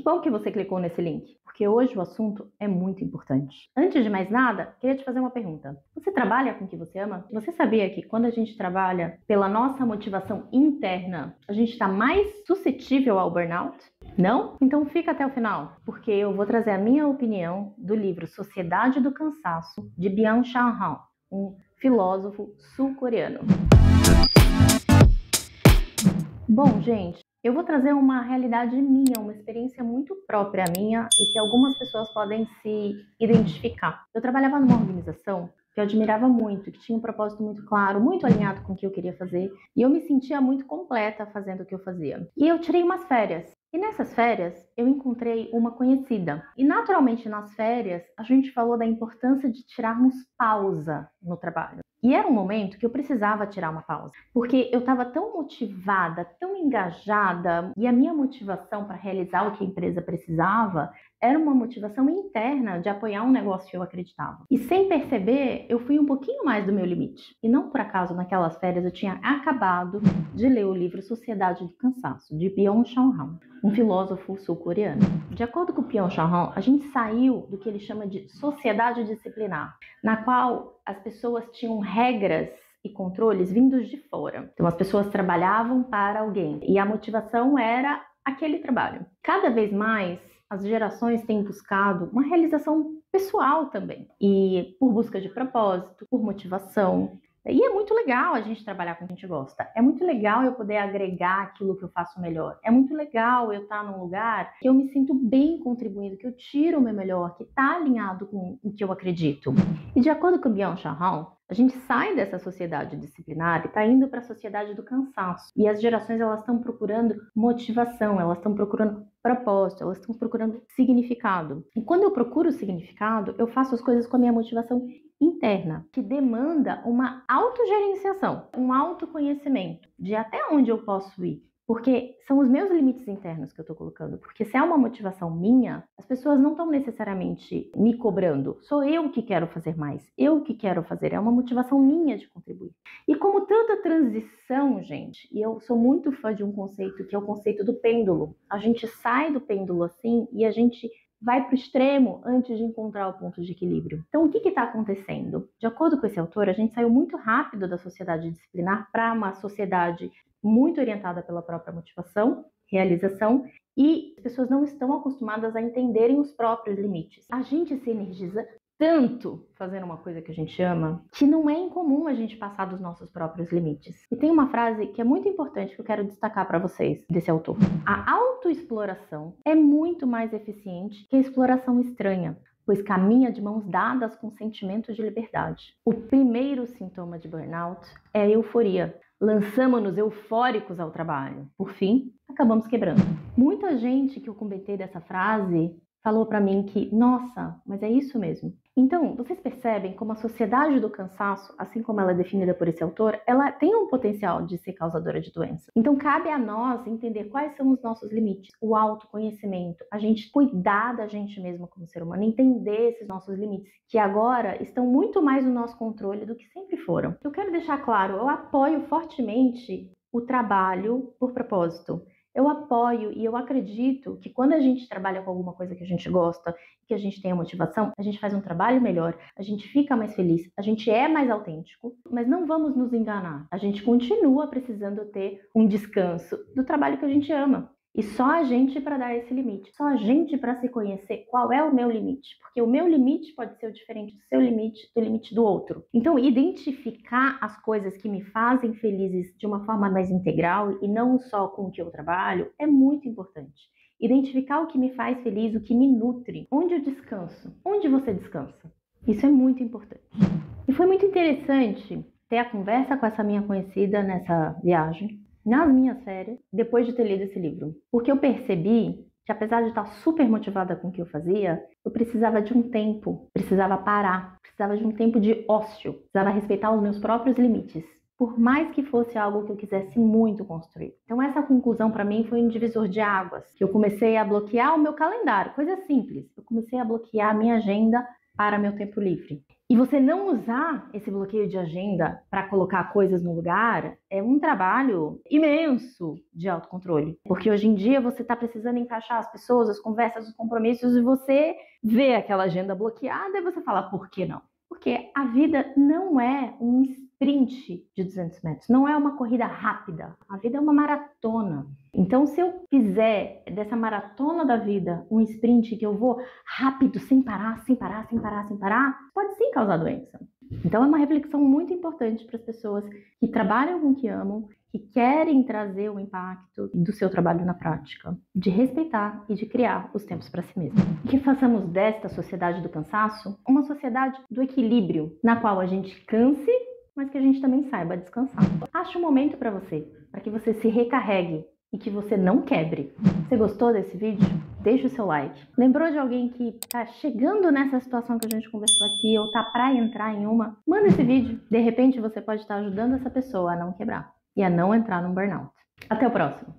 bom que você clicou nesse link, porque hoje o assunto é muito importante. Antes de mais nada, queria te fazer uma pergunta. Você trabalha com o que você ama? Você sabia que quando a gente trabalha pela nossa motivação interna, a gente está mais suscetível ao burnout? Não? Então fica até o final, porque eu vou trazer a minha opinião do livro Sociedade do Cansaço, de Byung-Chul Han, um filósofo sul-coreano. Bom, gente, eu vou trazer uma realidade minha, uma experiência muito própria minha e que algumas pessoas podem se identificar. Eu trabalhava numa organização que eu admirava muito, que tinha um propósito muito claro, muito alinhado com o que eu queria fazer, e eu me sentia muito completa fazendo o que eu fazia. E eu tirei umas férias. E nessas férias, eu encontrei uma conhecida. E naturalmente nas férias, a gente falou da importância de tirarmos pausa no trabalho. E era um momento que eu precisava tirar uma pausa, porque eu estava tão motivada, tão engajada, e a minha motivação para realizar o que a empresa precisava era uma motivação interna de apoiar um negócio que eu acreditava. E sem perceber, eu fui um pouquinho mais do meu limite. E não por acaso, naquelas férias, eu tinha acabado de ler o livro Sociedade do Cansaço, de Byung-Chul Han, um filósofo sul-coreano. De acordo com Byung-Chul Han, a gente saiu do que ele chama de sociedade disciplinar, na qual as pessoas tinham regras e controles vindos de fora. Então as pessoas trabalhavam para alguém e a motivação era aquele trabalho. Cada vez mais as gerações têm buscado uma realização pessoal também, e por busca de propósito, por motivação. E é muito legal a gente trabalhar com o que a gente gosta. É muito legal eu poder agregar aquilo que eu faço melhor. É muito legal eu estar num lugar que eu me sinto bem contribuindo, que eu tiro o meu melhor, que está alinhado com o que eu acredito. E de acordo com Byung-Chul Han, a gente sai dessa sociedade disciplinar e está indo para a sociedade do cansaço. E as gerações elas estão procurando motivação, elas estão procurando propósito, elas estão procurando significado. E quando eu procuro significado, eu faço as coisas com a minha motivação interna, que demanda uma autogerenciação, um autoconhecimento de até onde eu posso ir. Porque são os meus limites internos que eu estou colocando. Porque se é uma motivação minha, as pessoas não estão necessariamente me cobrando. Sou eu que quero fazer mais. Eu que quero fazer. É uma motivação minha de contribuir. E como tanta transição, gente, e eu sou muito fã de um conceito que é o conceito do pêndulo. A gente sai do pêndulo assim e a gente vai para o extremo antes de encontrar o ponto de equilíbrio. Então, o que está acontecendo? De acordo com esse autor, a gente saiu muito rápido da sociedade disciplinar para uma sociedade muito orientada pela própria motivação, realização, e as pessoas não estão acostumadas a entenderem os próprios limites. A gente se energiza tanto fazendo uma coisa que a gente ama, que não é incomum a gente passar dos nossos próprios limites. E tem uma frase que é muito importante que eu quero destacar para vocês desse autor. A autoexploração é muito mais eficiente que a exploração estranha, pois caminha de mãos dadas com sentimentos de liberdade. O primeiro sintoma de burnout é a euforia. Lançamos-nos eufóricos ao trabalho. Por fim, acabamos quebrando. Muita gente que eu comentei dessa frase falou para mim que, nossa, mas é isso mesmo. Então, vocês percebem como a sociedade do cansaço, assim como ela é definida por esse autor, ela tem um potencial de ser causadora de doença. Então, cabe a nós entender quais são os nossos limites, o autoconhecimento, a gente cuidar da gente mesmo como ser humano, entender esses nossos limites, que agora estão muito mais no nosso controle do que sempre foram. Eu quero deixar claro, eu apoio fortemente o trabalho por propósito. Eu apoio e eu acredito que quando a gente trabalha com alguma coisa que a gente gosta, que a gente tem a motivação, a gente faz um trabalho melhor, a gente fica mais feliz, a gente é mais autêntico, mas não vamos nos enganar. A gente continua precisando ter um descanso do trabalho que a gente ama. E só a gente para dar esse limite, só a gente para se conhecer qual é o meu limite, porque o meu limite pode ser diferente do seu limite, do limite do outro. Então, identificar as coisas que me fazem felizes de uma forma mais integral e não só com o que eu trabalho é muito importante. Identificar o que me faz feliz, o que me nutre, onde eu descanso, onde você descansa. Isso é muito importante. E foi muito interessante ter a conversa com essa minha conhecida nessa viagem, nas minhas férias, depois de ter lido esse livro. Porque eu percebi que apesar de estar super motivada com o que eu fazia, eu precisava de um tempo, precisava parar, precisava de um tempo de ócio, precisava respeitar os meus próprios limites, por mais que fosse algo que eu quisesse muito construir. Então essa conclusão para mim foi um divisor de águas, que eu comecei a bloquear o meu calendário, coisa simples, eu comecei a bloquear a minha agenda para meu tempo livre. E você não usar esse bloqueio de agenda para colocar coisas no lugar é um trabalho imenso de autocontrole. Porque hoje em dia você está precisando encaixar as pessoas, as conversas, os compromissos e você vê aquela agenda bloqueada e você fala, por que não? Porque a vida não é um sprint de 200 metros, não é uma corrida rápida. A vida é uma maratona. Então, se eu fizer dessa maratona da vida um sprint que eu vou rápido, sem parar, sem parar, sem parar, sem parar, pode sim causar doença. Então, é uma reflexão muito importante para as pessoas que trabalham com o que amam, que querem trazer o impacto do seu trabalho na prática, de respeitar e de criar os tempos para si mesmo. E que façamos desta sociedade do cansaço uma sociedade do equilíbrio, na qual a gente canse, mas que a gente também saiba descansar. Ache um momento para que você se recarregue e que você não quebre. Você gostou desse vídeo? Deixa o seu like. Lembrou de alguém que tá chegando nessa situação que a gente conversou aqui ou tá para entrar em uma? Manda esse vídeo. De repente você pode estar ajudando essa pessoa a não quebrar e a não entrar num burnout. Até o próximo.